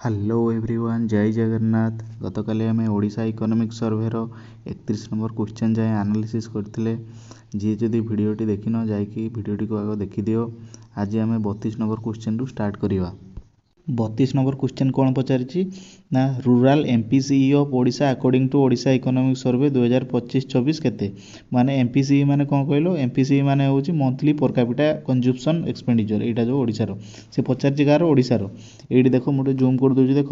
Hello everyone, ଜୟ ଜଗନ୍ନାଥ। ଗତକାଲି ଆମେ Odisha economic ସର୍ଭେର 31 number question ଯାଏଁ ଆନାଲିସିସ୍ କରିଥିଲେ। ଯିଏ ଯଦି ଭିଡ଼ିଓଟି ଦେଖିନ ଯାଇକି ଭିଡ଼ିଓଟିକୁ ଆଗ ଦେଖିଦିଅ। ଆଜି ଆମେ 32 ନମ୍ବର କ୍ୱେଶ୍ଚନ୍ରୁ ଷ୍ଟାର୍ଟ କରିବା। 32 ନମ୍ବର କ୍ୱେଶ୍ଚନ୍ କ'ଣ ପଚାରିଛି ନା rural MPCE of Odisha according two Odisha economic survey 2025-26 କେତେ? ମାନେ MPCE ମାନେ କ'ଣ କହିଲ? MPCE ମାନେ ହେଉଛି ମନ୍ଥଲି ପର୍ କ୍ୟାପିଟା କନଜ୍ୟୁପସନ୍ ଏକ୍ସପେଣ୍ଡିଚର୍। ଏଇଟା ଯେଉଁ ଓଡ଼ିଶାର ସେ ପଚାରିଛି କାହାର? ଓଡ଼ିଶାର। ଏଇଠି ଦେଖ, ମୁଁ ଟିକେ ଜୁମ୍ କରିଦେଉଛି। ଦେଖ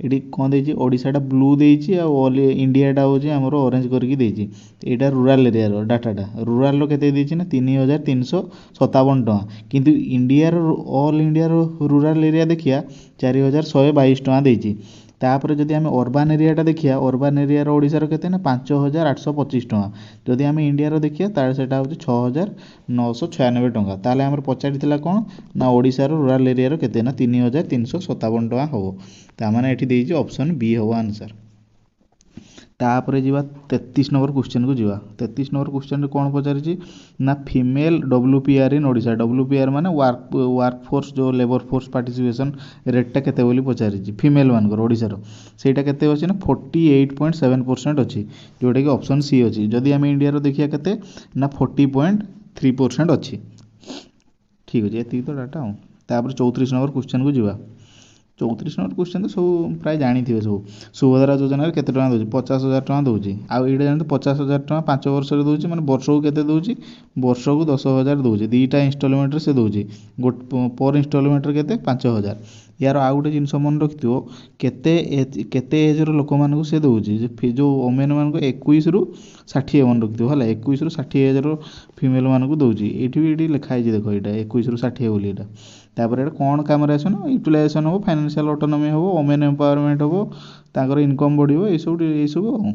ଏଠି କ'ଣ ଦେଇଛି? ଓଡ଼ିଶାଟା ବ୍ଲୁ ଦେଇଛି ଆଉ ଅଲ୍ ଇଣ୍ଡିଆଟା ହେଉଛି ଆମର ଅରେଞ୍ଜ କରିକି ଦେଇଛି। ଏଇଟା ରୁରାଲ୍ ଏରିଆର ଡାଟାଟା। ରୁରାଲ୍ର କେତେ ଦେଇଛି ନା 3,357 ଟଙ୍କା। କିନ୍ତୁ ଇଣ୍ଡିଆର ଅଲ୍ ଇଣ୍ଡିଆର ରୁରାଲ୍ ଏରିଆ ଦେଖିବା 4,122 ଟଙ୍କା ଦେଇଛି। ତାପରେ ଯଦି ଆମେ ଅର୍ବାନ୍ ଏରିଆଟା ଦେଖିବା, ଅର୍ବାନ୍ ଏରିଆର ଓଡ଼ିଶାର କେତେ ନା 5,825 ଟଙ୍କା। ଯଦି ଆମେ ଇଣ୍ଡିଆର ଦେଖିବା ତାହେଲେ ସେଇଟା ହେଉଛି 6,996 ଟଙ୍କା। ତାହେଲେ ଆମର ପଚାରିଥିଲା କ'ଣ ନା ଓଡ଼ିଶାର ରୁରାଲ୍ ଏରିଆର କେତେ ନା 3,357 ଟଙ୍କା ହେବ। ତାମାନେ ଏଠି ଦେଇଛି ଅପସନ୍ ବି ହେବ ଆନ୍ସର୍। ତାପରେ ଯିବା 33 ନମ୍ବର କ୍ୱେଶ୍ଚନ୍କୁ ଯିବା। 33 ନମ୍ବର କ୍ୱେଶ୍ଚନ୍ରେ କ'ଣ ପଚାରିଛି ନା female WPR in Odisha. WPR ମାନେ ୱାର୍କ ଫୋର୍ସ, ଯେଉଁ ଲେବର୍ ଫୋର୍ସ ପାର୍ଟିସିପେସନ୍ ରେଟ୍ଟା କେତେ ବୋଲି ପଚାରିଛି ଫିମେଲ୍ ମାନଙ୍କର ଓଡ଼ିଶାର। ସେଇଟା କେତେ ଅଛି ନା 48.7% ଅଛି, ଯେଉଁଟାକି ଅପସନ୍ ସି ଅଛି। ଯଦି ଆମେ ଇଣ୍ଡିଆର ଦେଖିବା କେତେ ନା 40.3% ଅଛି। ଠିକ୍ ଅଛି, ଏତିକି ତ ଡାଟା ଆଉ। ତାପରେ 34 ନମ୍ବର କ୍ୱେଶ୍ଚନ୍କୁ ଯିବା। 34 ନମ୍ବର କ୍ୱେଶ୍ଚନ୍ ତ ସବୁ ପ୍ରାୟ ଜାଣିଥିବେ ସବୁ। ସୁଭଦ୍ରା ଯୋଜନାରେ କେତେ ଟଙ୍କା ଦେଉଛି? 50,000 ଟଙ୍କା ଦେଉଛି। ଆଉ ଏଇଟା ଜାଣନ୍ତୁ 50,000 ଟଙ୍କା 5 ବର୍ଷରେ ଦେଉଛି, ମାନେ ବର୍ଷକୁ କେତେ ଦେଉଛି? ବର୍ଷକୁ 10,000 ଦେଉଛି। ଦୁଇଟା ଇନଷ୍ଟଲମେଣ୍ଟରେ ସେ ଦେଉଛି। ପର୍ ଇନଷ୍ଟଲମେଣ୍ଟରେ କେତେ? 5,000। ୟାର ଆଉ ଗୋଟେ ଜିନିଷ ମନେ ରଖିଥିବ, କେତେ ଏଜ୍ର ଲୋକମାନଙ୍କୁ ସେ ଦେଉଛି। ଯେଉଁ ଓମେନ୍ମାନଙ୍କୁ 21ରୁ 60 ମନେ ରଖିଥିବ ହେଲା। 21ରୁ 60 ଏଜ୍ର ଫିମେଲ୍ମାନଙ୍କୁ ଦେଉଛି। ଏଇଠି ଲେଖା ହେଇଛି, ଦେଖ ଏଇଟା 21ରୁ 60 ବୋଲି ଏଇଟା। ତାପରେ ଏଇଟା କ'ଣ କାମରେ ଆସିବ ନା ୟୁଟିଲାଇଜେସନ୍ ହେବ, ଫାଇନାନ୍ସିଆଲ୍ ଅଟୋନୋମି ହେବ, ଓମେନ୍ ଏମ୍ପାୱାରମେଣ୍ଟ ହେବ, ତାଙ୍କର ଇନକମ୍ ବଢ଼ିବ, ଏଇସବୁ ଆଉ।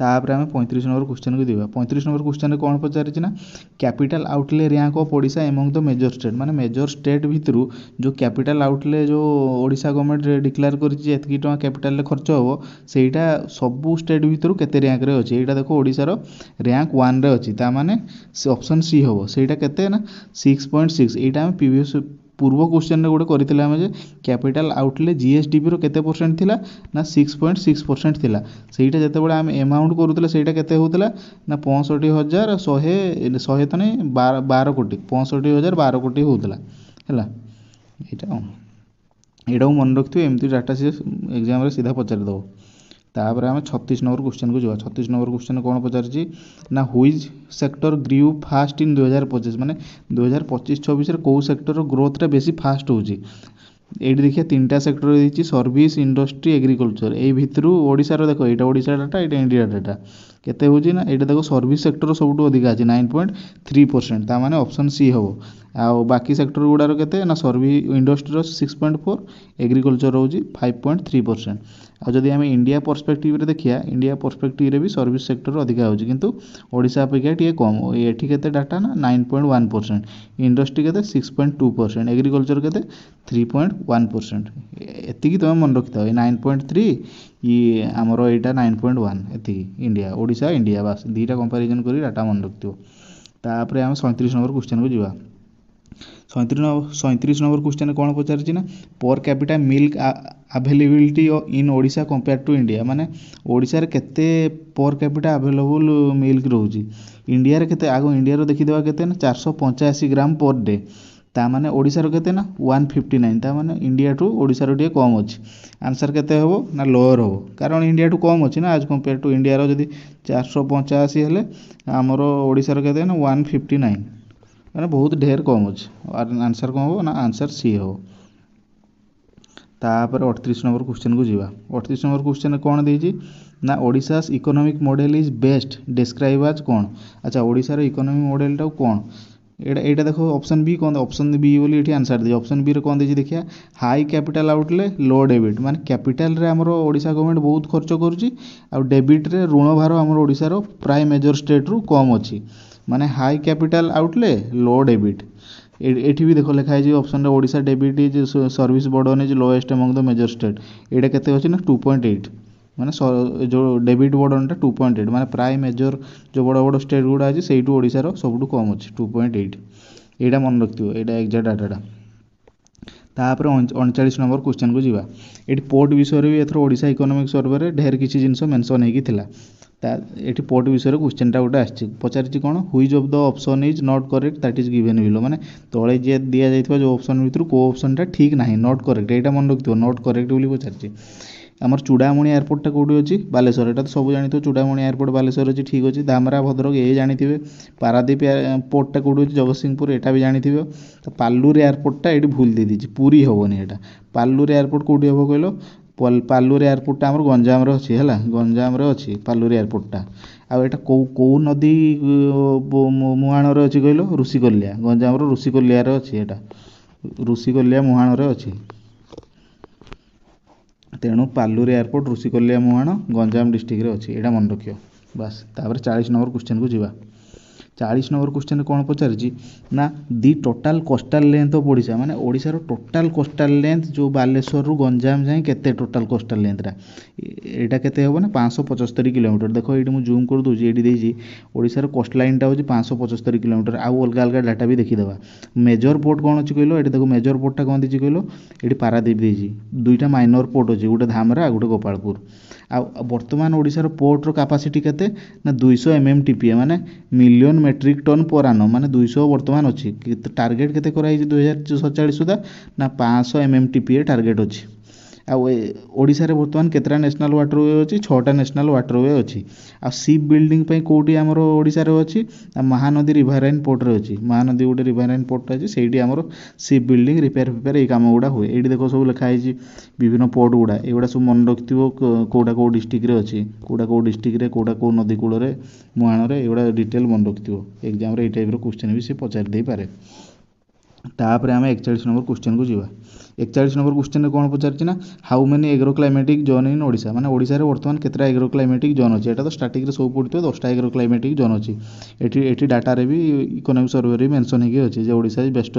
ତାପରେ ଆମେ 35 ନମ୍ବର କ୍ୱେଶ୍ଚନ୍କୁ ଯିବା। 35 ନମ୍ବର କ୍ୱେଶ୍ଚନ୍ରେ କ'ଣ ପଚାରିଛି ନା capital outlay rank of Odisha among the major state. ମାନେ ମେଜର ଷ୍ଟେଟ୍ ଭିତରୁ ଯେଉଁ କ୍ୟାପିଟାଲ୍ ଆଉଟଲେ ଯେଉଁ ଓଡ଼ିଶା ଗଭର୍ଣ୍ଣମେଣ୍ଟ ଡିକ୍ଲେୟାର କରିଛି ଏତିକି ଟଙ୍କା କ୍ୟାପିଟାଲରେ ଖର୍ଚ୍ଚ ହେବ, ସେଇଟା ସବୁ ଷ୍ଟେଟ୍ ଭିତରୁ କେତେ ର୍ୟାଙ୍କରେ ଅଛି? ଏଇଟା ଦେଖ ଓଡ଼ିଶାର ର୍ୟାଙ୍କ 1ରେ ଅଛି। ତାମାନେ ସେ ଅପସନ୍ ସି ହେବ। ସେଇଟା କେତେ ନା 6.6। ଏଇଟା ଆମେ ପୂର୍ବ କ୍ୱେଶ୍ଚନ୍ରେ ଗୋଟେ କରିଥିଲେ ଆମେ ଯେ କ୍ୟାପିଟାଲ୍ ଆଉଟଲେ GSDPର କେତେ ପରସେଣ୍ଟ ଥିଲା ନା 6.6% ଥିଲା। ସେଇଟା ଯେତେବେଳେ ଆମେ ଆମାଉଣ୍ଟ କରୁଥିଲେ ସେଇଟା କେତେ ହେଉଥିଲା ନା 65,100 ତ ନାହିଁ 12 କୋଟି, 65,012 କୋଟି ହେଉଥିଲା ହେଲା। ଏଇଟାକୁ ମନେ ରଖିଥିବେ, ଏମିତି ଡାଟା ସିଏ ଏକ୍ଜାମ୍ରେ ସିଧା ପଚାରିଦେବ। ତାପରେ ଆମେ 36 ନମ୍ବର କ୍ୱେଶ୍ଚନ୍କୁ ଯିବା। 36 ନମ୍ବର କ୍ୱେଶ୍ଚନ୍ କ'ଣ ପଚାରିଛି ନା ହୁଇଜ୍ ସେକ୍ଟର ଗ୍ରିଉ ଫାଷ୍ଟ ଇନ୍ 2025। ମାନେ 2025-26ରେ କେଉଁ ସେକ୍ଟରର ଗ୍ରୋଥଟା ବେଶୀ ଫାଷ୍ଟ ହେଉଛି? ଏଇଠି ଦେଖିବା 3ଟା ସେକ୍ଟର ଦେଇଛି, ସର୍ଭିସ୍, ଇଣ୍ଡଷ୍ଟ୍ରି, ଏଗ୍ରିକଲଚର। ଏଇ ଭିତରୁ ଓଡ଼ିଶାର ଦେଖ, ଏଇଟା ଓଡ଼ିଶା ଡାଟା, ଏଇଟା ଇଣ୍ଡିଆ ଡାଟା। କେତେ ହେଉଛି ନା ଏଇଟା ଦେଖ ସର୍ଭିସ୍ ସେକ୍ଟର ସବୁଠୁ ଅଧିକା ଅଛି 9.3%। ତାମାନେ ଅପସନ୍ ସି ହେବ। ଆଉ ବାକି ସେକ୍ଟର ଗୁଡ଼ାର କେତେ ନା ଇଣ୍ଡଷ୍ଟ୍ରିର 6.4, ଏଗ୍ରିକଲଚର ହେଉଛି 5.3%। ଆଉ ଯଦି ଆମେ ଇଣ୍ଡିଆ ପର୍ସପେକ୍ଟିଭରେ ଦେଖିବା, ଇଣ୍ଡିଆ ପର୍ସପେକ୍ଟିଭରେ ବି ସର୍ଭିସ୍ ସେକ୍ଟର ଅଧିକା ହେଉଛି, କିନ୍ତୁ ଓଡ଼ିଶା ଅପେକ୍ଷା ଟିକେ କମ୍। ଏଠି କେତେ ଡାଟା ନା 9.1%, ଇଣ୍ଡଷ୍ଟ୍ରି କେତେ 6.2%, ଏଗ୍ରିକଲଚର କେତେ 3.1%। ଏତିକି ତୁମେ ମନେ ରଖିଥାଅ। ଏ 9.3 ଆମର ଏଇଟା 9.1, ଏତିକି ଇଣ୍ଡିଆ, ଓଡ଼ିଶା ଇଣ୍ଡିଆ, ବାସ୍ ଦୁଇଟା କମ୍ପାରିଜନ୍ କରି ଡାଟା ମନେ ରଖିଥିବ। ତାପରେ ଆମେ 37 ନମ୍ବର କ୍ୱେଶ୍ଚନ୍କୁ ଯିବା। 37 ନମ୍ବର କ୍ୱେଶ୍ଚନ୍ରେ କ'ଣ ପଚାରିଛି ନା per capita milk availability in Odisha compare to India. ମାନେ ଓଡ଼ିଶାରେ କେତେ ପର୍ କ୍ୟାପିଟା ଆଭେଲେବୁଲ୍ ମିଲ୍କ ରହୁଛି? ଇଣ୍ଡିଆରେ କେତେ? ଆଗ ଇଣ୍ଡିଆର ଦେଖିଦେବା କେତେ ନା 485 ଗ୍ରାମ ପର୍ ଡେ। ତାମାନେ ଓଡ଼ିଶାର କେତେ ନା 159। ତାମାନେ ଇଣ୍ଡିଆଠୁ ଓଡ଼ିଶାର ଟିକେ କମ୍ ଅଛି। ଆନ୍ସର୍ କେତେ ହେବ ନା ଲୋଅର୍ ହେବ, କାରଣ ଇଣ୍ଡିଆଠୁ କମ୍ ଅଛି ନା ଆଜ୍ କମ୍ପେୟାର ଟୁ। ଇଣ୍ଡିଆର ଯଦି 485 ହେଲେ ଆମର ଓଡ଼ିଶାର କେତେ ନା 159, ମାନେ ବହୁତ ଢେର କମ୍ ଅଛି। ଆନ୍ସର୍ କ'ଣ ହେବ ନା ଆନ୍ସର୍ ସି ହେବ। ତାପରେ 38 ନମ୍ବର କ୍ୱେଶ୍ଚନ୍କୁ ଯିବା। 38 ନମ୍ବର କ୍ୱେଶ୍ଚନ୍ରେ କ'ଣ ଦେଇଛି ନା Odisha's economic model is best describe as କ'ଣ? ଆଚ୍ଛା, ଓଡ଼ିଶାର ଇକୋନୋମିକ୍ ମଡ଼େଲ୍ଟାକୁ କ'ଣ? ଏଇଟା ଦେଖ ଅପସନ୍ ବି କ'ଣ? ଅପସନ୍ ବି ବୋଲି ଏଠି ଆନ୍ସର୍ ଦେଇଛି। ଅପସନ୍ ବିରେ କ'ଣ ଦେଇଛି ଦେଖିବା, high capital outlay low debit. ମାନେ କ୍ୟାପିଟାଲରେ ଆମର ଓଡ଼ିଶା ଗଭର୍ଣ୍ଣମେଣ୍ଟ ବହୁତ ଖର୍ଚ୍ଚ କରୁଛି, ଆଉ ଡେବିଟ୍ରେ ଋଣ ଭାର ଆମର ଓଡ଼ିଶାର ପ୍ରାୟ ମେଜର ଷ୍ଟେଟ୍ରୁ କମ୍ ଅଛି। ମାନେ high capital outlay low debit. ଏଠି ବି ଦେଖ ଲେଖା ହେଇଛି ଅପସନ୍ରେ Odisha debit is service burden is lowest among the major state. ଏଇଟା କେତେ ଅଛି ନା 2.8। ମାନେ ଯେଉଁ ଡେବିଟ୍ ବର୍ଡ଼ନ୍ଟା 2.8, ମାନେ ପ୍ରାୟ ମେଜର ଯେଉଁ ବଡ଼ ବଡ଼ ଷ୍ଟେଟ୍ ଗୁଡ଼ା ଅଛି ସେଇଠୁ ଓଡ଼ିଶାର ସବୁଠୁ କମ୍ ଅଛି 2.8। ଏଇଟା ମନେ ରଖିଥିବ, ଏଇଟା ଏକ୍ଜାକ୍ଟ ଡାଟାଟା। तापर 39 नंबर क्वेश्चन को जीवा ये पोर्ट विषय भी एथर ओडिशा इकोनॉमिक सर्वे ढेर किसी जिनस मेंशन होगी ये पोर्ट विषय क्वेश्चन गोटे आसी पचार कौन which of the option is not correct that is given below माने तले जी दि जाइए जो ऑप्शन भितर को ऑप्शनटा ठीक ना नॉट करेक्ट यहाँ मन रखिए नॉट करेक्ट बोली पचार आमर चूड़ामणि एयरपोर्टा कौटी अच्छी बालेश्वर एटा तो सब जानी चूड़ामणि एयरपोर्ट बालेश्वर अच्छी ठीक अच्छे धामरा भद्रक ये जानी पारादीप पोर्टा कौटी अच्छी जगतसिंहपुर एटा भी जानी तो पालूर एयरपोर्टा ये भूल दे दीजिए पूरी हेनी एटा पालूर एयरपोर्ट कौटी हम कहल पालूर एयरपोर्टा आम गंजाम अच्छी है गंजाम अच्छी पालूर एयरपोर्टा आटा कौ नदी मुहाण अच्छी कहल ऋषिकोलिया गंजाम ऋषिकोलिया अच्छी एटा ऋषिकोलिया मुहाण अच्छी तेणु पालूर एयरपोर्ट ऋषिकोलिया मुहाण गंजाम डिस्ट्रिक्ट अच्छी यहाँ मन रखियो बास। तापर 40 नंबर क्वेश्चन को जीवा 40 नंबर क्वेश्चन कौन पचार ना the total coastal length of Odisha माने ओडिशार टोटाल कोस्टाल लेंथ जो बालेश्वर रु गंजाम जाए केते टोटाल कोस्टाल लेंथटा एटा केते होबो ना 575 किलोमीटर देखो ये मुझे जूम कर दूची ये ओडिशार कोस्ट लाइनटा हो 575 किलोमीटर आउ अलग अलग डाटा भी देखीदेवा मेजर पोर्ट कौन अच्छी कहलो ये देखो मेजर पोर्टा कौन देती कहलो ये पारादीप देजी दुईटा माइनर पोर्ट अच्छी गोटे धामरा गोटे गोपालपुर आ बर्तमान ओडिशार पोर्टर कैपेसिटी केते ना 200 MMTPA माने मिलियन मेट्रिक टन पर आनो माने 200 बर्तमान अच्छी टार्गेट केते कराई 2047 सुधा ना 500 MMTPA टार्गेट अच्छी ओडिशा रे बर्तमान केतरा नेशनल वाटरवे अच्छी 6टा नेशनल वाटरवे अच्छी आ सीप बिल्डिंग पे कोटी आमर ओडिशा रे अच्छी महानदी रिवराइन पोर्ट रे अच्छी महानदी गोटे रिवराइन पोर्ट अच्छी सेठी आमर सीप बिल्डिंग रिपेयर ये काम गुड़ा हुए ये देखो सब लिखाई विभिन्न पोर्ट गुड़ा एगुड़ा सब मन रखिथो कौटा कौ डिस्ट्रिक्ट रे अच्छी कौटा कौ डिस्ट्रिक्ट रे कौटा कौ नदी कूल रे मुहाण रे एगुड़ा डिटेल मन रखिथो एग्जाम रे टाइप रो क्वेश्चन भी से पचार दे पारे। तापर आम 41 नंबर क्वेश्चन को जीवा 41 नंबर क्वेश्चन कौन पचार ना how many agro climatic zone इन ओडिशा माने ओडिशा रे वर्तमान केतरा एग्रो क्लाइमेटिक जोन अच्छी एटा तो स्टार्टिंग रे सब पड़ो 10टा एग्रो क्लाइमेटिक जोन अच्छी एटी डाटा रे भी इकोनॉमिक सर्वे रे मेंशन होगी अच्छी जे Odisha is best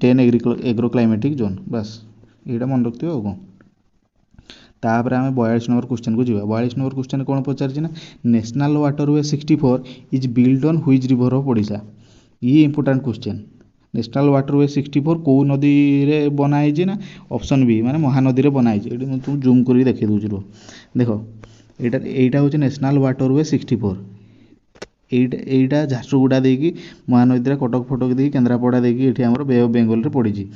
10 agro climatic zone बस यहाँ मन रखिए आ कौन। तापर आम 42 नंबर क्वेश्चन को जीवा 42 नंबर क्वेश्चन कौन पचार ना national waterway 64 is build on which river of Odisha ये इंपोर्टेंट क्वेश्चन नेशनल वाटरवे 64 कौ नदी रे बनाई ना ऑप्शन बी माने महानदी रे बनाई ये तुम जूम कर देखी दूसरी रो देखो यहाँ हूँ नेशनल वाटरवे 64 एटा झारसुगुड़ा देकी महानदी रे कटक फटक देकी केन्द्रापड़ा देकी ये आम बे ऑफ बेंगल रे पड़ी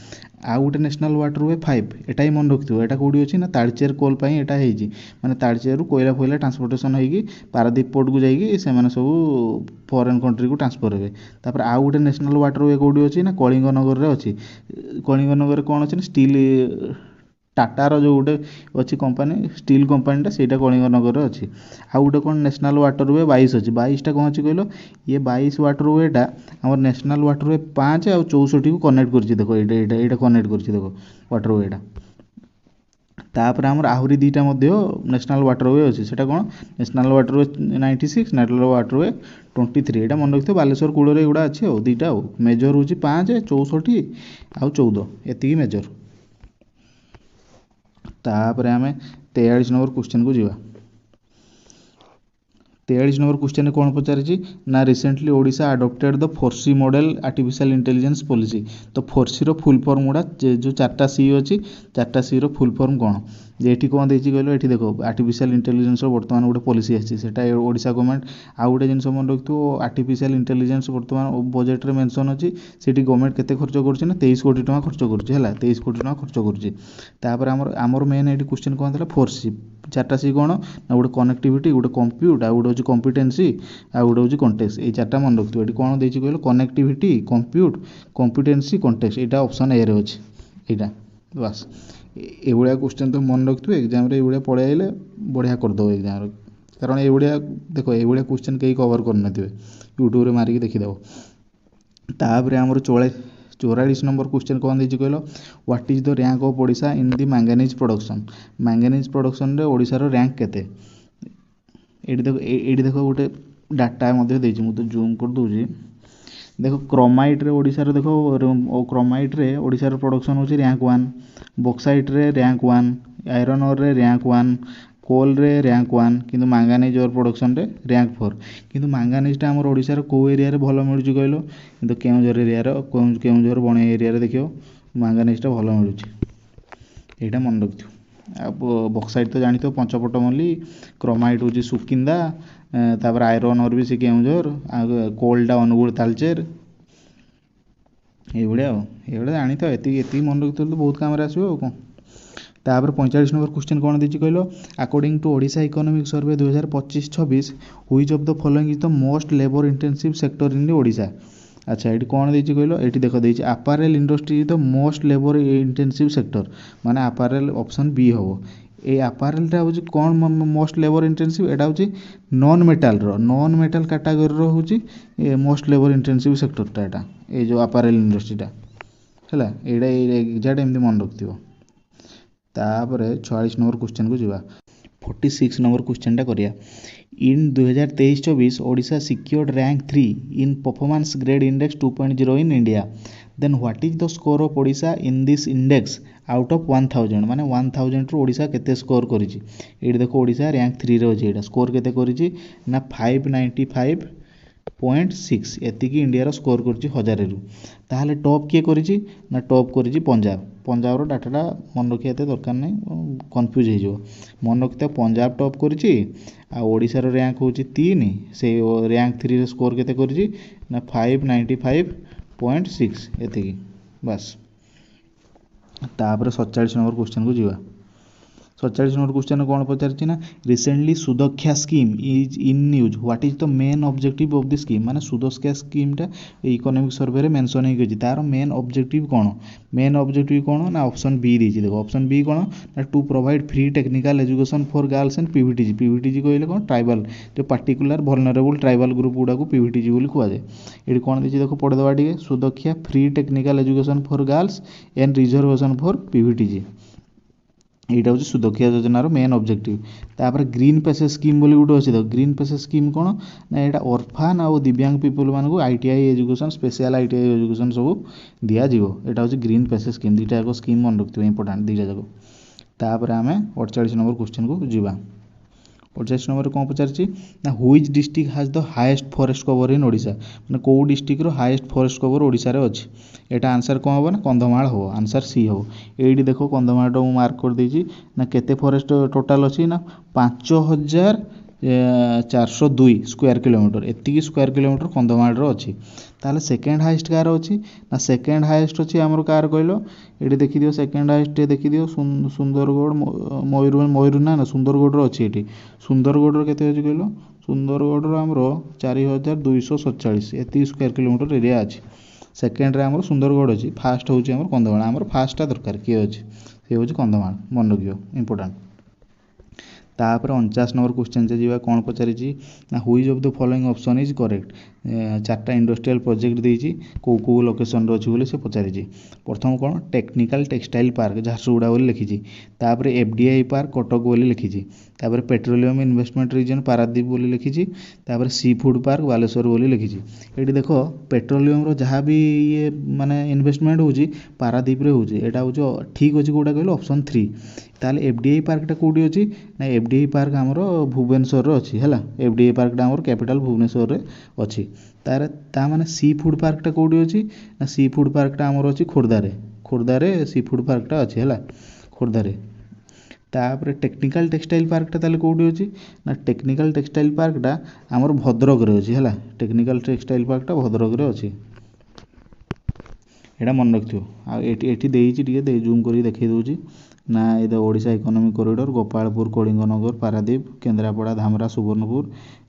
आउ गोटे नेशनल वाटरवे 5 एटा ही मन रखिथो एटा कौटी अच्छी ना तालचेर कोल पाई एटा हेजी माने तालचेर कोयला फोयला ट्रांसपोर्टेशन होगी पारादीप पोर्ट को जाइए से सब फॉरेन कंट्री को ट्रांसफर हे तापर आउ गोटे नेशनल वाटरवे कौटी अच्छी ना कलिंग नगर रे अच्छी कलिंग नगर कौन अच्छी ना स्टील टाटार जो गोटे अच्छी कंपानी स्टील कंपानीटा से कलिंग नगर अच्छी आउ गोटे कौन नेशनल वाटरवे 22 अच्छी 22टा कौन अच्छी कहलो ये 22 वाटरवेटा आम नेशनल वाटरवे 5 आ 64 को कनेक्ट कर देखो यहाँ कनेक्ट कर देखो वाटरवेटा तापर आमर आहरी दीटा नेशनल वाटरवे अच्छी से कौन नेशनल वाटरवे 96 नेशनल वाटरवे 23 यहाँ मन रखिए बालेश्वर कूल एगुड़ा अच्छी दीटा मेजर हूँ 5 64 आउ 14 एति मेजर। तापर आम 43 नंबर क्वेश्चन को जीवा 43 नंबर क्वेश्चन कौन पचार ना recently Odisha adopted the 4C model artificial intelligence policy तो 4C रो फुल फॉर्म गुड़ा जो 4टा C अच्छी 4टा C रो फुल फॉर्म कौन जे ये कौन देती कहलो ये देखो आर्टिफिशियल इंटेलिजेंस बर्तमान गोटे पॉलिसी आसी ओडिशा गवर्नमेंट आउ गोटे जिन मन रखिथो आर्टिफिशियल इंटेलिजेंस बर्तमान बजेट रे मेंशन अच्छी से गवर्नमेंट केते खर्च कर 23 कोटी टका खर्च कर 23 कोटी टका खर्च कर आमर मेन ये क्वेश्चन कौन था 4C 4टा C कौन ना गोटे कनेक्टिविटी गोटे कंप्यूट आ गोटे कॉम्पिटेंसी आ गोटे हूँ कंटेक्स्ट ये 4टा मन रखिथो ये कौन देती कहलो कनेक्टिविटी कंप्यूट कॉम्पिटेंसी कंटेक्स्ट यहाँ ऑप्शन ए रे अच्छी यहाँ बस ये क्वेश्चन तो मन रखिथो एग्जाम रे ये पढ़े आइले बढ़िया करदेव एग्जाम कारण ये देखो ये क्वेश्चन कहीं कवर करना यूट्यूब रे मारिकी देखीदेव। तापर आमर 44 नंबर क्वेश्चन कौन देती कहलो what is the rank of Odisha in the manganese production रे ओडिशार रैंक केते ये देखो गोटे डाटा मुझे तो जूम कर दूसरी देखो क्रोमाइट रे ओडिशार देखो क्रोमाइट रे ओडिशार प्रोडक्शन होची रैंक 1 बॉक्साइट रे रैंक 1 आयरन ओर रे रैंक 1 कोल रे रैंक 1 किंतु मैंगानीज और प्रोडक्शन रे रैंक 4 किंतु मैंगानीजटा आम ओडिशार को एरिया रे भल मिलुची कहलो किंतु केउंझर एरिया रो केउंझर बणे एरिया रे देखियो ମାଙ୍ଗାନିଜ୍ଟା ଭଲ ମିଳୁଛି, ଏଇଟା ମନେ ରଖିଥିବ। ଆଉ ବକ୍ସାଇଟ୍ ତ ଜାଣିଥିବ ପଞ୍ଚପଟମଲ୍ଲି, କ୍ରୋମାଇଟ୍ ହେଉଛି ସୁକିନ୍ଦା, ତାପରେ ଆଇରନ୍ ଓର୍ ବି ସେ କେଉଁଝର, ଆଉ କୋଲ୍ଟା ଅନୁଗୁଳ ତାଳଚେର, ଏଇଭଳିଆ ଆଉ ଏଇଭଳିଆ ଜାଣିଥିବ। ଏତିକି ମନେ ରଖିଥିଲେ ତ ବହୁତ କାମରେ ଆସିବ ଆଉ କ'ଣ। ତାପରେ 45 ନମ୍ବର କ୍ୱେଶ୍ଚନ୍ କ'ଣ ଦେଇଛି କହିଲ, according to Odisha economic survey 2025-26 which of the following is the most labour intensive sector in Odisha. ଆଚ୍ଛା ଏଠି କ'ଣ ଦେଇଛି କହିଲ, ଏଠି ଦେଖ ଦେଇଛି apparel industry is the most labour intensive sector, ମାନେ ଆପାରେଲ୍ ଅପସନ୍ ବି ହେବ। এই ଆପାରେଲ୍ଟା ହେଉଛି କ'ଣ ମୋଷ୍ଟ ଲେବର ଇଣ୍ଟେନ୍ସିଭ୍, ଏଇଟା ହେଉଛି ନନ୍ ମେଟାଲ୍ କାଟାଗୋରୀର ହେଉଛି ମୋଷ୍ଟ ଲେବର ଇଣ୍ଟେନ୍ସିଭ୍ ସେକ୍ଟରଟା, ଏଇଟା ଏଇ ଯେଉଁ ଆପାରେଲ୍ ଇଣ୍ଡଷ୍ଟ୍ରିଟା ହେଲା। ଏଇଟା ଏକ୍ଜାକ୍ଟ ଏମିତି ମନେ ରଖିଥିବ। ତାପରେ 46 ନମ୍ବର କ୍ୱେଶ୍ଚନ୍କୁ ଯିବା। 46 ନମ୍ବର କ୍ୱେଶ୍ଚନ୍ଟା କରିବା। In 2023-24 Odisha secured rank 3 in performance grade index 2.0 in India. Then what is the score of Odisha in this index out of 1000, ମାନେ 1000ରୁ ଓଡ଼ିଶା କେତେ ସ୍କୋର କରିଛି। ଏଇଠି ଦେଖ ଓଡ଼ିଶା ର୍ୟାଙ୍କ 3ରେ ଅଛି, ଏଇଟା ସ୍କୋର କେତେ କରିଛି ନା 595.6, ଏତିକି ଇଣ୍ଡିଆର ସ୍କୋର କରିଛି 1000ରୁ। ତାହେଲେ ଟପ୍ କିଏ କରିଛି ନା ଟପ୍ କରିଛି ପଞ୍ଜାବର ଡାଟାଟା ମନେ ରଖିବା ଏତେ ଦରକାର ନାହିଁ, କନଫ୍ୟୁଜ୍ ହେଇଯିବ। ମନେ ରଖିଥିବା ପଞ୍ଜାବ ଟପ୍ କରିଛି, ଆଉ ଓଡ଼ିଶାର ର୍ୟାଙ୍କ ହେଉଛି 3, ସେଇ ର୍ୟାଙ୍କ 3ରେ ସ୍କୋର କେତେ କରିଛି ନା 595.6, ଏତିକି ବାସ୍। ତାପରେ 47 ନମ୍ବର କ୍ୱେଶ୍ଚନ୍କୁ ଯିବା। 47 ନମ୍ବର କ୍ୱେଶ୍ଚନ୍ କ'ଣ ପଚାରିଛି ନା recently Sudaksha scheme is in news, what is the main objective of the scheme. ମାନେ ସୁଦକ୍ଷା ସ୍କିମ୍ଟା ଇକୋନୋମିକ୍ ସର୍ଭେରେ ମେନ୍ସନ୍ ହେଇକି ଅଛି, ତା'ର ମେନ୍ ଅବଜେକ୍ଟିଭ୍ କ'ଣ। ମେନ୍ ଅବଜେକ୍ଟିଭ୍ କ'ଣ ନା ଅପସନ୍ ବି ଦେଇଛି, ଦେଖ ଅପସନ୍ ବି କ'ଣ ନା to provide free technical education for girls and PVTG. PVTG କହିଲେ କ'ଣ ଟ୍ରାଇବାଲ୍, ଯେଉଁ ପାର୍ଟିକୁଲାର ଭଲନେରେବୁଲ୍ ଟ୍ରାଇବାଲ୍ ଗ୍ରୁପ୍ ଗୁଡ଼ାକୁ ପିଭିଟିଜି ବୋଲି କୁହାଯାଏ। ଏଠି କ'ଣ ଦେଇଛି ଦେଖ ପଢ଼ିଦେବା ଟିକେ, Sudaksha free technical education for girls and reservation for PVTG, এইটা হচ্ছে সুদକ୍ଷା যোজনার মেন অবজেক্টিভ। তারপরে গ্রিন প্যাসেজ স্কিম বলে গোটে অছে, দেখ গ্রিন প্যাসেজ স্কিম কোণ না এটা অরফান আউ দিব্যাঙ্গ পিপল মানুষ ITI education special ITI education সব দিয়াযিব, এটা হচ্ছে গ্রিন প্যাসেজ স্কিম। দুইটা যাক স্কিম মনে রাখবে ইম্পর্টাট দুইটা যাক। তারপরে আমি 48 নম্বর কোশ্চেন কু যা। 48 নম্বরে କ'ଣ ପଚାରିଛି ନା which district has the highest forest cover in Odisha, ମାନେ କେଉଁ ଡିଷ୍ଟ୍ରିକ୍ଟର ହାଏଷ୍ଟ ଫରେଷ୍ଟ କଭର ଓଡ଼ିଶାରେ ଅଛି। ଏଇଟା ଆନ୍ସର୍ କ'ଣ ହେବ ନା କନ୍ଧମାଳ ହେବ, ଆନ୍ସର୍ ସି ହେବ। ଏଇଠି ଦେଖ କନ୍ଧମାଳଟା ମୁଁ ମାର୍କ କରିଦେଇଛି ନା କେତେ ଫରେଷ୍ଟ ଟୋଟାଲ୍ ଅଛି ନା 5402 ସ୍କୋୟାର କିଲୋମିଟର, ଏତିକି ସ୍କୋୟାର କିଲୋମିଟର କନ୍ଧମାଳର ଅଛି। ତାହେଲେ ସେକେଣ୍ଡ ହାଏଷ୍ଟ କାହାର ଅଛି ନା ସେକେଣ୍ଡ ହାଏଷ୍ଟ ଅଛି ଆମର କାହାର କହିଲ, ଏଠି ଦେଖିଦିଅ ସେକେଣ୍ଡ ହାଏଷ୍ଟ ଦେଖିଦିଅ ସୁନ୍ଦରଗଡ଼ ମୟୂରଭଞ୍ଜ ନା ସୁନ୍ଦରଗଡ଼ର ଅଛି। ଏଠି ସୁନ୍ଦରଗଡ଼ର କେତେ ଅଛି କହିଲ, ସୁନ୍ଦରଗଡ଼ର ଆମର 4247, ଏତିକି ସ୍କୋୟାର କିଲୋମିଟର ଏରିଆ ଅଛି। ସେକେଣ୍ଡରେ ଆମର ସୁନ୍ଦରଗଡ଼ ଅଛି, ଫାଷ୍ଟ ହେଉଛି ଆମର କନ୍ଧମାଳ। ଆମର ଫାଷ୍ଟଟା ଦରକାର କିଏ ଅଛି, ସେ ହେଉଛି କନ୍ଧମାଳ, ମନେ ରଖିବ ଇମ୍ପୋର୍ଟାଣ୍ଟ। ତାପରେ 49 নম্বর কোশ্চেন ଯିବା। କ'ଣ ପଚାରିଛି ନା which of the following option is correct. 4ଟା ଇଣ୍ଡଷ୍ଟ୍ରିଆଲ ପ୍ରୋଜେକ୍ଟ ଦେଇଛି, କେଉଁ ଲୋକେସନରେ ଅଛି ବୋଲି ସେ ପଚାରିଛି। ପ୍ରଥମ କ'ଣ ଟେକ୍ନିକାଲ ଟେକ୍ସଟାଇଲ ପାର୍କ ଝାରସୁଗୁଡ଼ା ବୋଲି ଲେଖିଛି। ତାପରେ ଏଫଡିଆଇ ପାର୍କ କଟକ ବୋଲି ଲେଖିଛି। ତାପରେ ପେଟ୍ରୋଲିୟମ ଇନଭେଷ୍ଟମେଣ୍ଟ ରିଜନ ପାରାଦୀପ ବୋଲି ଲେଖିଛି। ତାପରେ ସି ଫୁଡ୍ ପାର୍କ ବାଲେଶ୍ୱର ବୋଲି ଲେଖିଛି। ଏଠି ଦେଖ ପେଟ୍ରୋଲିୟମର ଯାହା ବି ଇଏ ମାନେ ଇନଭେଷ୍ଟମେଣ୍ଟ ହେଉଛି ପାରାଦୀପରେ ହେଉଛି। ଏଇଟା ହେଉଛି ଠିକ୍ ଅଛି କେଉଁଟା କହିଲେ ଅପସନ୍ 3। ତାହେଲେ ଏଫଡିଆଇ ପାର୍କଟା କେଉଁଠି ଅଛି ନା ଏଫଡିଆଇ ପାର୍କ ଆମର ଭୁବନେଶ୍ୱରରେ ଅଛି ହେଲା। ଏଫଡିଆଇ ପାର୍କଟା ଆମର କ୍ୟାପିଟାଲ ଭୁବନେଶ୍ୱରରେ ଅଛି। ତା ମାନେ ସି ଫୁଡ୍ ପାର୍କଟା କେଉଁଠି ଅଛି ନା ସି ଫୁଡ୍ ପାର୍କଟା ଆମର ଅଛି ଖୋର୍ଦ୍ଧାରେ ସି ଫୁଡ୍ ପାର୍କଟା ଅଛି ହେଲା, ଖୋର୍ଦ୍ଧାରେ। ତାପରେ ଟେକ୍ନିକାଲ ଟେକ୍ସଟାଇଲ ପାର୍କଟା ତାହେଲେ କେଉଁଠି ଅଛି ନା ଟେକ୍ନିକାଲ ଟେକ୍ସଟାଇଲ ପାର୍କଟା ଆମର ଭଦ୍ରକରେ ଅଛି ହେଲା। ଟେକ୍ନିକାଲ ଟେକ୍ସଟାଇଲ ପାର୍କଟା ଭଦ୍ରକରେ ଅଛି, ଏଇଟା ମନେ ରଖିଥିବ। ଆଉ ଏଠି ଦେଇଛି ଟିକେ ଜୁମ୍ କରିକି ଦେଖାଇ ଦେଉଛି ନା ଏଇଟା ଓଡ଼ିଶା ଇକୋନୋମିକ୍ କରିଡ଼ର ଗୋପାଳପୁର କଳିଙ୍ଗନଗର ପାରାଦୀପ କେନ୍ଦ୍ରାପଡ଼ା ଧାମରା ସୁବର୍ଣ୍ଣପୁର।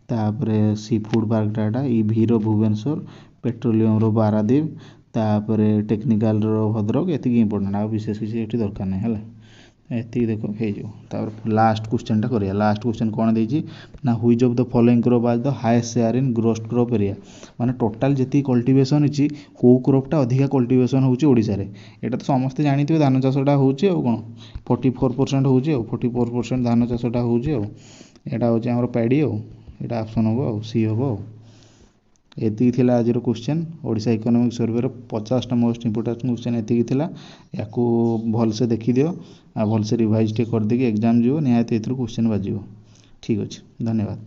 ତାପରେ ସି ଫୁଡ୍ ପାର୍କଟା ଏଇଟା ଇଭିର ଭୁବନେଶ୍ୱର, ପେଟ୍ରୋଲିୟମର ପାରାଦୀପ, ତାପରେ ଟେକ୍ନିକାଲର ଭଦ୍ରକ। ଏତିକି ଇମ୍ପୋର୍ଟାଣ୍ଟ, ଆଉ ବିଶେଷ କିଛି ଏଠି ଦରକାର ନାହିଁ ହେଲା। ଏତିକି ଦେଖ ହେଇଯିବ। ତାପରେ ଲାଷ୍ଟ କ୍ୱେଶ୍ଚନଟା କରିବା। ଲାଷ୍ଟ କ୍ୱେଶ୍ଚନ କ'ଣ ଦେଇଛି ନା which of the following crop as the highest share in gross crop area. ମାନେ ଟୋଟାଲ୍ ଯେତିକି କଲ୍ଟିଭେସନ୍ ଅଛି କେଉଁ କ୍ରପ୍ଟା ଅଧିକା କଲ୍ଟିଭେସନ୍ ହେଉଛି ଓଡ଼ିଶାରେ। ଏଇଟା ତ ସମସ୍ତେ ଜାଣିଥିବେ ଧାନ ଚାଷଟା ହେଉଛି ଆଉ କ'ଣ 44% ହେଉଛି ଆଉ 44% ଧାନ ଚାଷଟା ହେଉଛି ଆଉ। ଏଇଟା ହେଉଛି ଆମର ପ୍ୟାଡ଼ି ଆଉ, ଏଇଟା ଅପସନ୍ ହେବ ଆଉ ସି ହେବ ଆଉ। ଏତିକି ଥିଲା ଆଜିର କ୍ୱେଶ୍ଚନ୍। ଓଡ଼ିଶା ଇକୋନୋମିକ୍ ସର୍ଭେର 50ଟା ମୋଷ୍ଟ ଇମ୍ପୋର୍ଟାଣ୍ଟ କ୍ୱେଶ୍ଚନ୍ ଏତିକି ଥିଲା। ୟାକୁ ଭଲସେ ଦେଖିଦିଅ ଆଉ ଭଲସେ ରିଭାଇଜ୍ ଟିକେ କରିଦେଇକି ଏକ୍ଜାମ୍ ଯିବ, ନିହାତି ଏଥିରୁ କ୍ୱେଶ୍ଚନ୍ ବାଜିବ। ଠିକ୍ ଅଛି, ଧନ୍ୟବାଦ।